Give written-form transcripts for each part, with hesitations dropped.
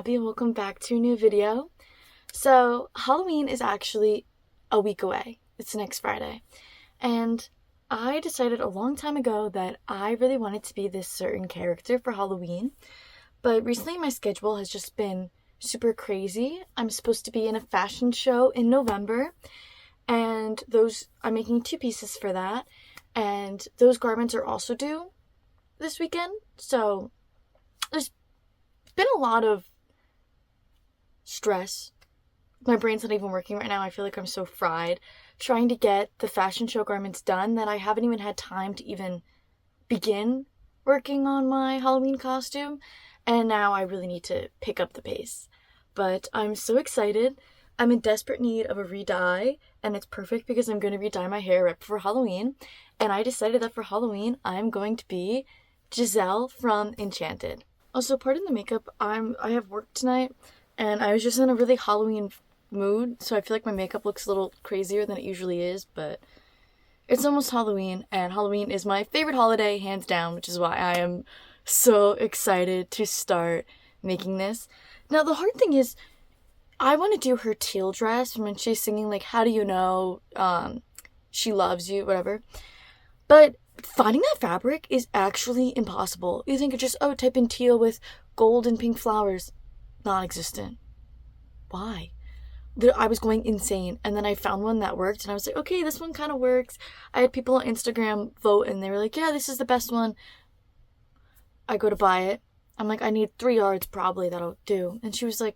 Abby and welcome back to a new video. So Halloween is actually a week away. It's next Friday. And I decided a long time ago that I really wanted to be this certain character for Halloween. But recently my schedule has just been super crazy. I'm supposed to be in a fashion show in November. And I'm making 2 pieces for that. And those garments are also due this weekend. So there's been a lot of stress. My brain's not even working right now. I feel like I'm so fried trying to get the fashion show garments done that I haven't even had time to even begin working on my Halloween costume. And now I really need to pick up the pace. But I'm so excited. I'm in desperate need of a re-dye, and it's perfect because I'm going to re-dye my hair right before Halloween. And I decided that for Halloween, I'm going to be Giselle from Enchanted. Also, pardon the makeup, I have work tonight, and I was just in a really Halloween mood, so I feel like my makeup looks a little crazier than it usually is, but it's almost Halloween, and Halloween is my favorite holiday, hands down, which is why I am so excited to start making this. Now, the hard thing is, I want to do her teal dress from when she's singing, like, how do you know, she loves you, whatever, but finding that fabric is actually impossible. You think it's just, type in teal with gold and pink flowers. Non-existent. Why? I was going insane, and then I found one that worked, and I was like, okay, this one kind of works. I had people on Instagram vote, and they were like, yeah, this is the best one. I go to buy it. I'm like, I need 3 yards probably, that'll do. And she was like,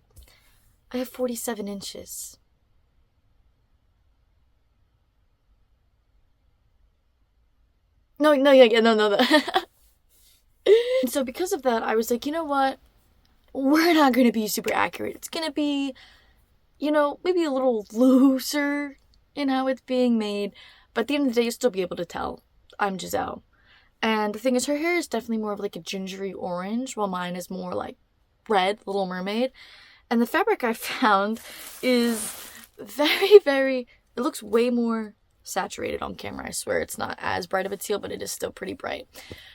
I have 47 inches. No. And so because of that, I was like, you know what? We're not going to be super accurate. It's going to be, maybe a little looser in how it's being made. But at the end of the day, you'll still be able to tell I'm Giselle. And the thing is, her hair is definitely more of like a gingery orange, while mine is more like red, Little Mermaid. And the fabric I found is very, very, it looks way more saturated on camera. I swear it's not as bright of a teal, but it is still pretty bright.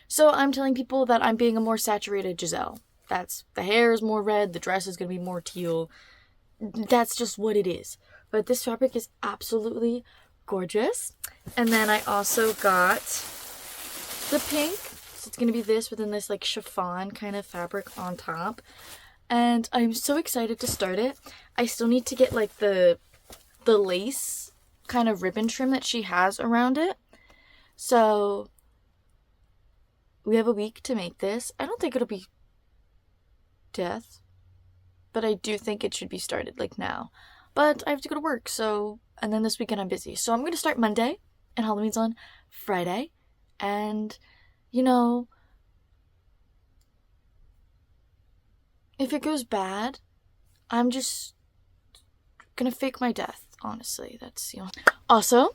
So I'm telling people that I'm being a more saturated Giselle. The hair is more red, the dress is going to be more teal. That's just what it is. But this fabric is absolutely gorgeous. And then I also got the pink. So it's going to be this within this like chiffon kind of fabric on top. And I'm so excited to start it. I still need to get like the lace kind of ribbon trim that she has around it. So we have a week to make this. I don't think it'll be death, but I do think it should be started like now. But I have to go to work, and then this weekend I'm busy. So I'm going to start Monday, and Halloween's on Friday. And, if it goes bad, I'm just gonna fake my death, honestly. That's, Also,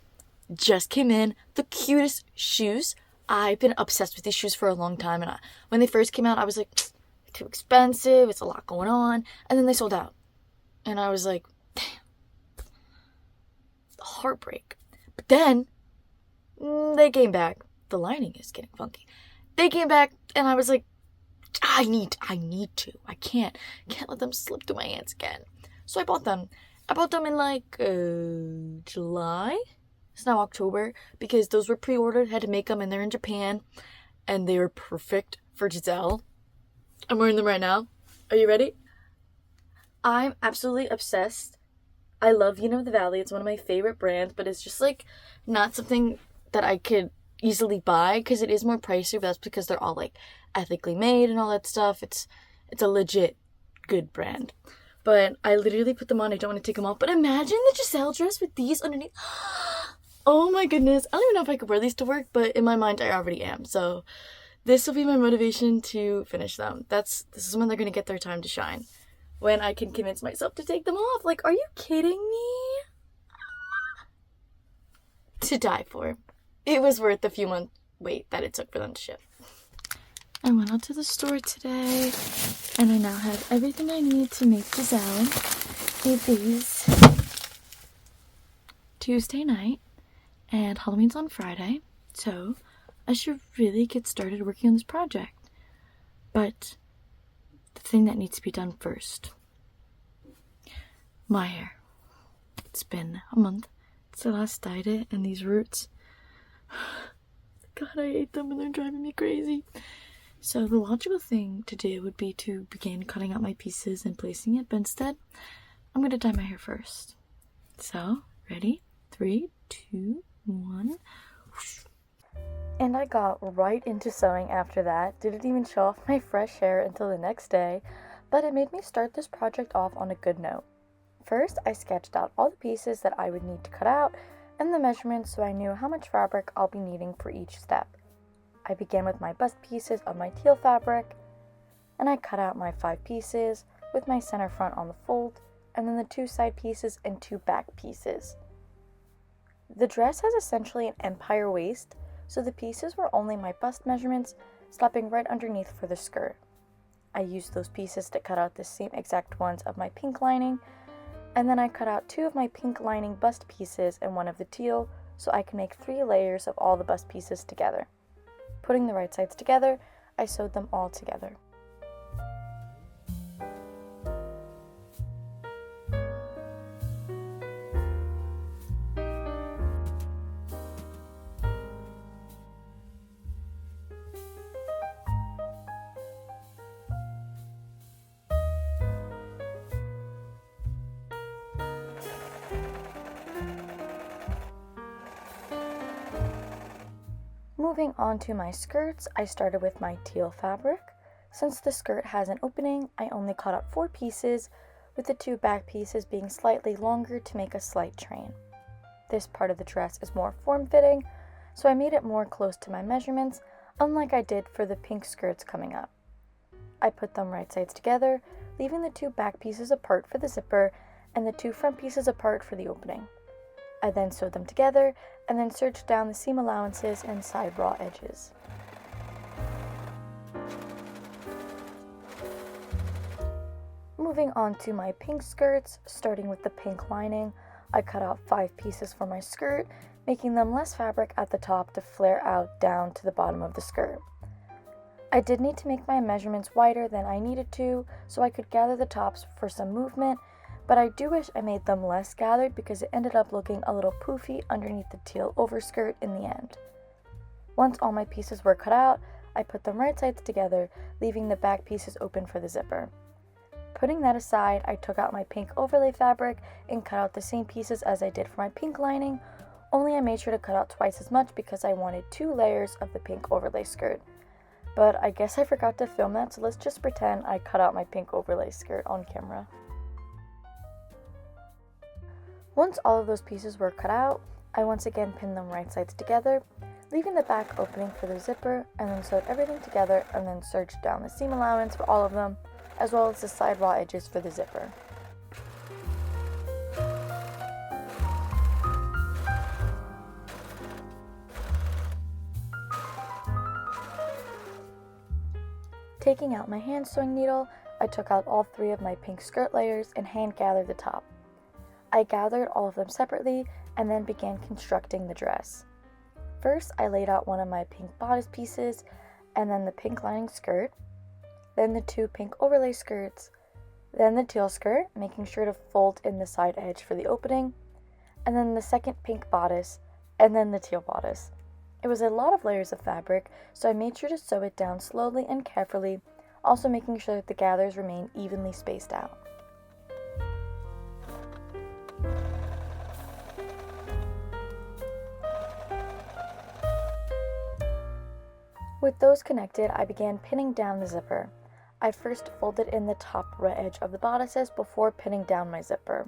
just came in the cutest shoes. I've been obsessed with these shoes for a long time, and when they first came out, I was like, too expensive, it's a lot going on, and then they sold out. And I was like, damn. Heartbreak. But then, they came back. The lining is getting funky. They came back, and I was like, I need to. I can't let them slip through my hands again. So I bought them. I bought them in like July. It's now October because those were pre-ordered. Had to make them, and they're in Japan, and they were perfect for Giselle. I'm wearing them right now. Are you ready? I'm absolutely obsessed. I love the Valley. It's one of my favorite brands, but it's just like not something that I could easily buy because it is more pricey, but that's because they're all like ethically made and all that stuff. It's a legit good brand. But I literally put them on. I don't want to take them off. But imagine the Giselle dress with these underneath. Oh my goodness. I don't even know if I could wear these to work, but in my mind I already am. So this will be my motivation to finish them. This is when they're going to get their time to shine. When I can convince myself to take them off. Like, are you kidding me? To die for. It was worth the few months wait that it took for them to ship. I went out to the store today, and I now have everything I need to make Giselle. It is Tuesday night, and Halloween's on Friday, so I should really get started working on this project. But the thing that needs to be done first. My hair. It's been a month since I last dyed it, and these roots, God, I hate them and they're driving me crazy. So the logical thing to do would be to begin cutting out my pieces and placing it, but instead, I'm going to dye my hair first. So, ready? 3, 2, 1. And I got right into sewing after that. Didn't even show off my fresh hair until the next day, but it made me start this project off on a good note. First, I sketched out all the pieces that I would need to cut out and the measurements so I knew how much fabric I'll be needing for each step. I began with my bust pieces of my teal fabric, and I cut out my 5 pieces with my center front on the fold, and then the 2 side pieces and 2 back pieces. The dress has essentially an empire waist, so the pieces were only my bust measurements, slapping right underneath for the skirt. I used those pieces to cut out the same exact ones of my pink lining, and then I cut out 2 of my pink lining bust pieces and 1 of the teal, so I can make 3 layers of all the bust pieces together. Putting the right sides together, I sewed them all together. Moving on to my skirts, I started with my teal fabric. Since the skirt has an opening, I only cut out 4 pieces, with the 2 back pieces being slightly longer to make a slight train. This part of the dress is more form-fitting, so I made it more close to my measurements, unlike I did for the pink skirts coming up. I put them right sides together, leaving the 2 back pieces apart for the zipper and the 2 front pieces apart for the opening. I then sewed them together and then serged down the seam allowances and side raw edges. Moving on to my pink skirts, starting with the pink lining, I cut out 5 pieces for my skirt, making them less fabric at the top to flare out down to the bottom of the skirt. I did need to make my measurements wider than I needed to, so I could gather the tops for some movement, but I do wish I made them less gathered because it ended up looking a little poofy underneath the teal overskirt in the end. Once all my pieces were cut out, I put them right sides together, leaving the back pieces open for the zipper. Putting that aside, I took out my pink overlay fabric and cut out the same pieces as I did for my pink lining, only I made sure to cut out twice as much because I wanted 2 layers of the pink overlay skirt. But I guess I forgot to film that, so let's just pretend I cut out my pink overlay skirt on camera. Once all of those pieces were cut out, I once again pinned them right sides together, leaving the back opening for the zipper, and then sewed everything together and then serged down the seam allowance for all of them, as well as the side raw edges for the zipper. Taking out my hand sewing needle, I took out all 3 of my pink skirt layers and hand gathered the top. I gathered all of them separately and then began constructing the dress. First, I laid out one of my pink bodice pieces and then the pink lining skirt, then the 2 pink overlay skirts, then the teal skirt, making sure to fold in the side edge for the opening, and then the second pink bodice, and then the teal bodice. It was a lot of layers of fabric, so I made sure to sew it down slowly and carefully, also making sure that the gathers remain evenly spaced out. With those connected, I began pinning down the zipper. I first folded in the top right edge of the bodices before pinning down my zipper.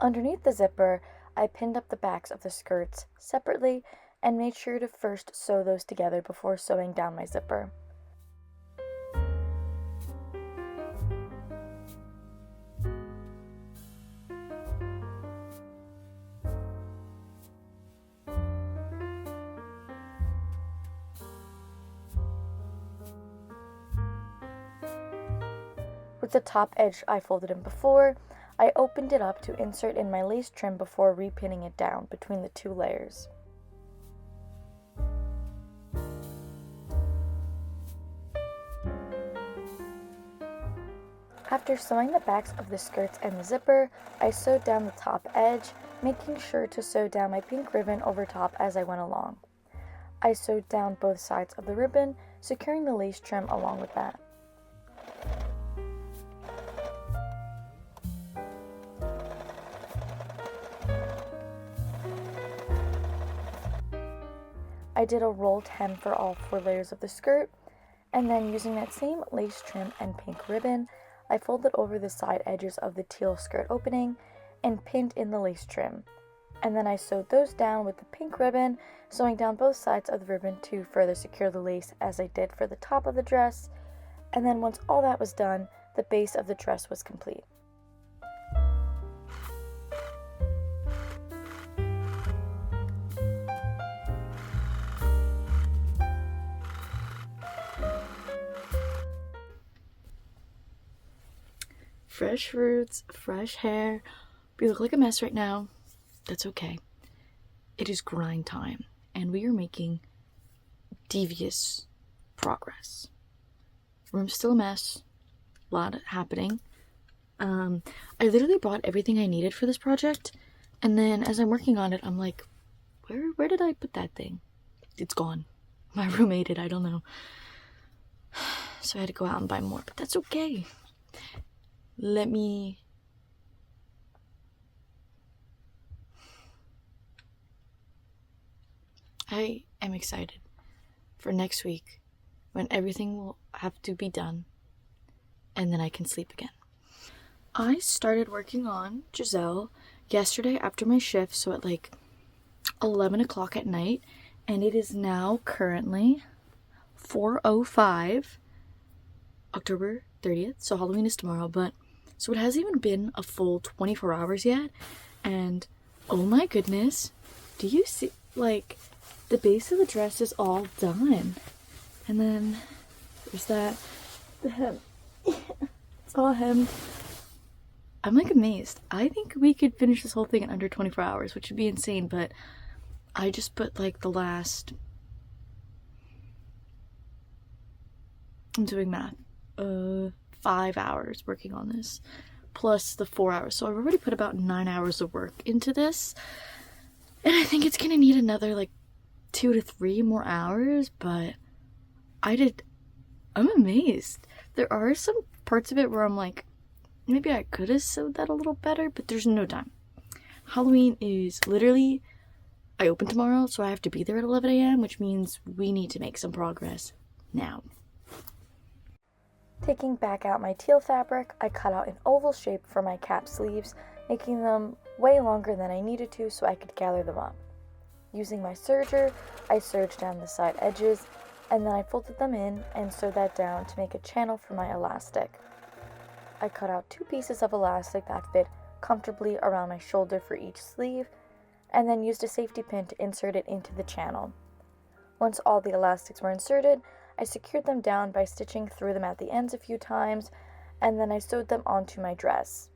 Underneath the zipper, I pinned up the backs of the skirts separately and made sure to first sew those together before sewing down my zipper. With the top edge I folded in before, I opened it up to insert in my lace trim before repinning it down between the 2 layers. After sewing the backs of the skirts and the zipper, I sewed down the top edge, making sure to sew down my pink ribbon over top as I went along. I sewed down both sides of the ribbon, securing the lace trim along with that. I did a rolled hem for all 4 layers of the skirt, and then using that same lace trim and pink ribbon, I folded over the side edges of the teal skirt opening and pinned in the lace trim. And then I sewed those down with the pink ribbon, sewing down both sides of the ribbon to further secure the lace as I did for the top of the dress. And then once all that was done, the base of the dress was complete. Fresh fruits, fresh hair. We look like a mess right now. That's okay. It is grind time, and we are making devious progress. Room's still a mess. A lot happening. I literally brought everything I needed for this project, and then as I'm working on it, I'm like, where did I put that thing? It's gone. My room ate it, I don't know. So I had to go out and buy more, but that's okay. I am excited for next week when everything will have to be done and then I can sleep again. I started working on Giselle yesterday after my shift, so at like 11 o'clock at night, and it is now currently 4:05, October 30th, so Halloween is tomorrow, but so it hasn't even been a full 24 hours yet, and oh my goodness, do you see, like, the base of the dress is all done, and then there's the hem. It's all hemmed. I'm like amazed. I think we could finish this whole thing in under 24 hours, which would be insane, but I just put like the last, I'm doing math, 5 hours working on this, plus the 4 hours. So I've already put about 9 hours of work into this, and I think it's gonna need another like 2 to 3 more hours, but I'm amazed. There are some parts of it where I'm like, maybe I could have sewed that a little better, but there's no time. Halloween is literally, I open tomorrow, so I have to be there at 11 a.m., which means we need to make some progress now. Taking back out my teal fabric, I cut out an oval shape for my cap sleeves, making them way longer than I needed to so I could gather them up. Using my serger, I serged down the side edges, and then I folded them in and sewed that down to make a channel for my elastic. I cut out 2 pieces of elastic that fit comfortably around my shoulder for each sleeve, and then used a safety pin to insert it into the channel. Once all the elastics were inserted, I secured them down by stitching through them at the ends a few times, and then I sewed them onto my dress.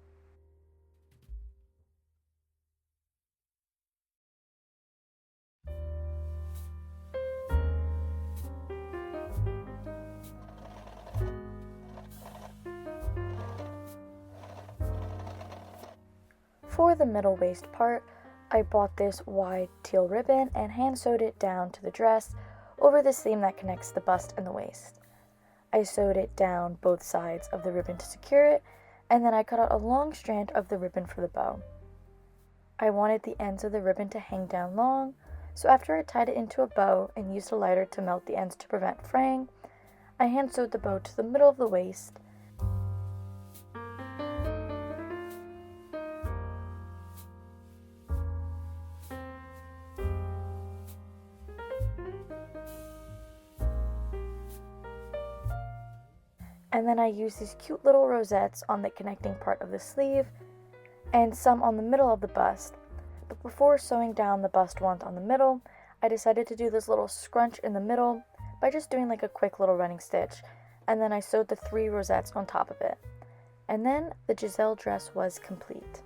For the middle waist part, I bought this wide teal ribbon and hand sewed it down to the dress over the seam that connects the bust and the waist. I sewed it down both sides of the ribbon to secure it, and then I cut out a long strand of the ribbon for the bow. I wanted the ends of the ribbon to hang down long, so after I tied it into a bow and used a lighter to melt the ends to prevent fraying, I hand sewed the bow to the middle of the waist. And then I used these cute little rosettes on the connecting part of the sleeve and some on the middle of the bust. But before sewing down the bust ones on the middle, I decided to do this little scrunch in the middle by just doing like a quick little running stitch, and then I sewed the 3 rosettes on top of it. And then the Giselle dress was complete.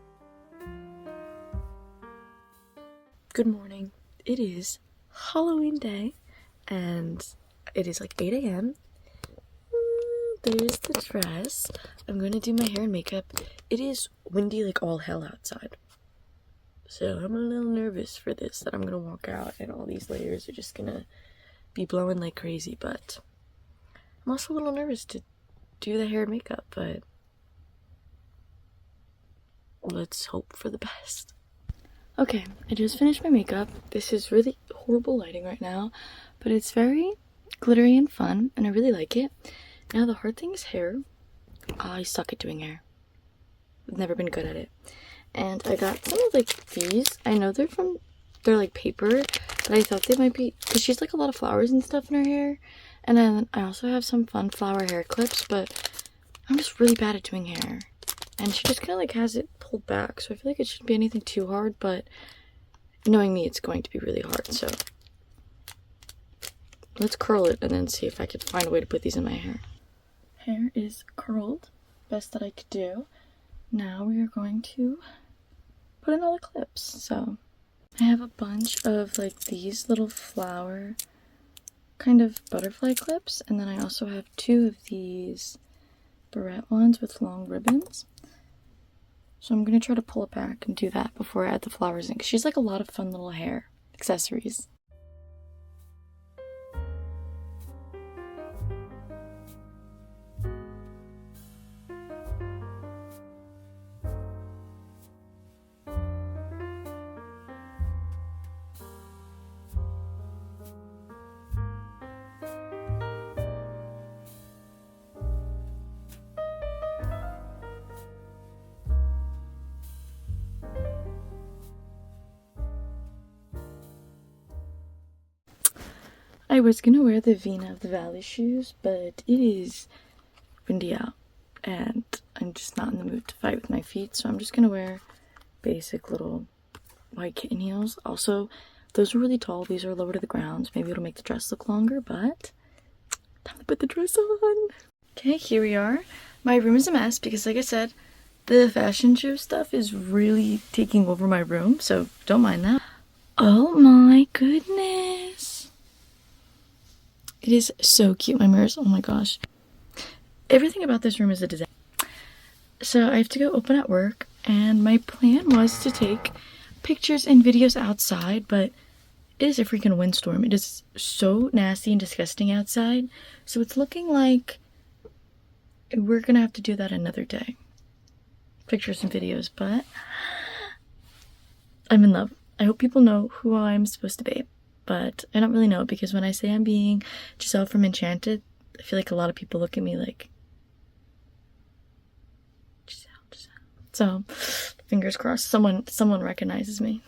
Good morning. It is Halloween day, and it is like 8 a.m. There's the dress. I'm going to do my hair and makeup. It is windy like all hell outside. So I'm a little nervous for this, that I'm going to walk out and all these layers are just going to be blowing like crazy, but I'm also a little nervous to do the hair and makeup, but let's hope for the best. Okay, I just finished my makeup. This is really horrible lighting right now, but it's very glittery and fun, and I really like it. Now the hard thing is hair. I suck at doing hair. I've never been good at it. And I got some of like these. I know they're like paper, but I thought they might be, because she's like a lot of flowers and stuff in her hair. And then I also have some fun flower hair clips, but I'm just really bad at doing hair. And she just kind of like has it pulled back, so I feel like it shouldn't be anything too hard, but knowing me, it's going to be really hard, so let's curl it and then see if I could find a way to put these in my hair. Hair is curled, best that I could do. Now we are going to put in all the clips. So I have a bunch of like these little flower kind of butterfly clips, and then I also have 2 of these barrette ones with long ribbons. So I'm going to try to pull it back and do that before I add the flowers in, because she's like a lot of fun little hair accessories. I was gonna wear the Vina of the Valley shoes, but it is windy out, and I'm just not in the mood to fight with my feet, so I'm just gonna wear basic little white kitten heels. Also, those are really tall. These are lower to the ground. Maybe it'll make the dress look longer, but time to put the dress on. Okay, here we are. My room is a mess because, like I said, the fashion show stuff is really taking over my room, so don't mind that. Oh my goodness. It is so cute. My mirrors, oh my gosh. Everything about this room is a disaster. So I have to go open at work, and my plan was to take pictures and videos outside, but it is a freaking windstorm. It is so nasty and disgusting outside. So it's looking like we're gonna have to do that another day. Pictures and videos, but I'm in love. I hope people know who I'm supposed to be, but I don't really know, because when I say I'm being Giselle from Enchanted, I feel like a lot of people look at me like Giselle. So fingers crossed someone recognizes me.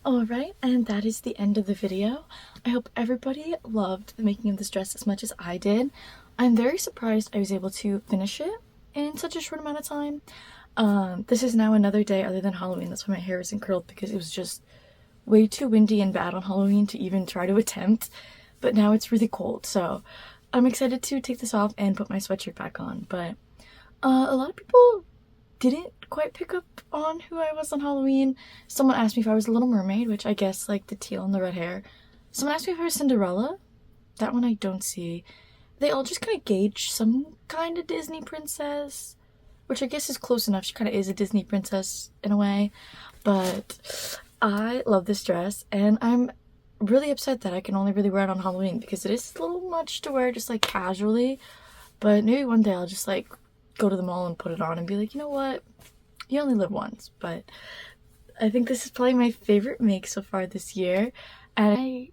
Alright, and that is the end of the video. I hope everybody loved the making of this dress as much as I did. I'm very surprised I was able to finish it in such a short amount of time. This is now another day other than Halloween. That's why my hair isn't curled, because it was just way too windy and bad on Halloween to even try to attempt. But now it's really cold, so I'm excited to take this off and put my sweatshirt back on. But a lot of people didn't quite pick up on who I was on Halloween. Someone asked me if I was a Little Mermaid, which I guess, like, the teal and the red hair. Someone asked me if I was Cinderella. That one I don't see. They all just kind of gauge some kind of Disney princess, which I guess is close enough. She kind of is a Disney princess in a way. But I love this dress, and I'm really upset that I can only really wear it on Halloween, because it is a little much to wear just, like, casually. But maybe one day I'll just, like, go to the mall and put it on and be like, you know what, you only live once. But I think this is probably my favorite make so far this year, and I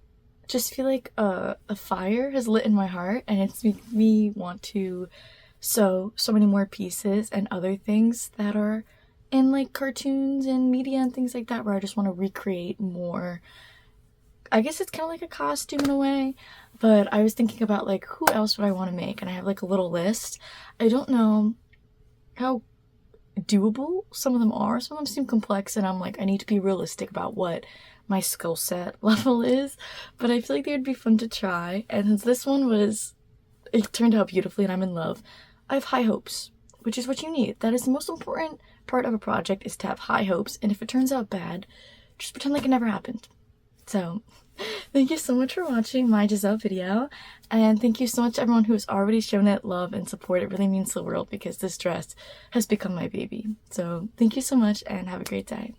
just feel like a fire has lit in my heart, and it's made me want to sew so many more pieces and other things that are in, like, cartoons and media and things like that, where I just want to recreate more. I guess it's kind of like a costume in a way, but I was thinking about, like, who else would I want to make, and I have, like, a little list. I don't know how doable some of them are. Some of them seem complex, and I'm like, I need to be realistic about what my skill set level is, but I feel like they would be fun to try. And since this one it turned out beautifully and I'm in love, I have high hopes, which is what you need. That is the most important part of a project, is to have high hopes, and if it turns out bad, just pretend like it never happened. So, thank you so much for watching my Giselle video, and thank you so much to everyone who has already shown it love and support. It really means the world, because this dress has become my baby. So, thank you so much, and have a great day.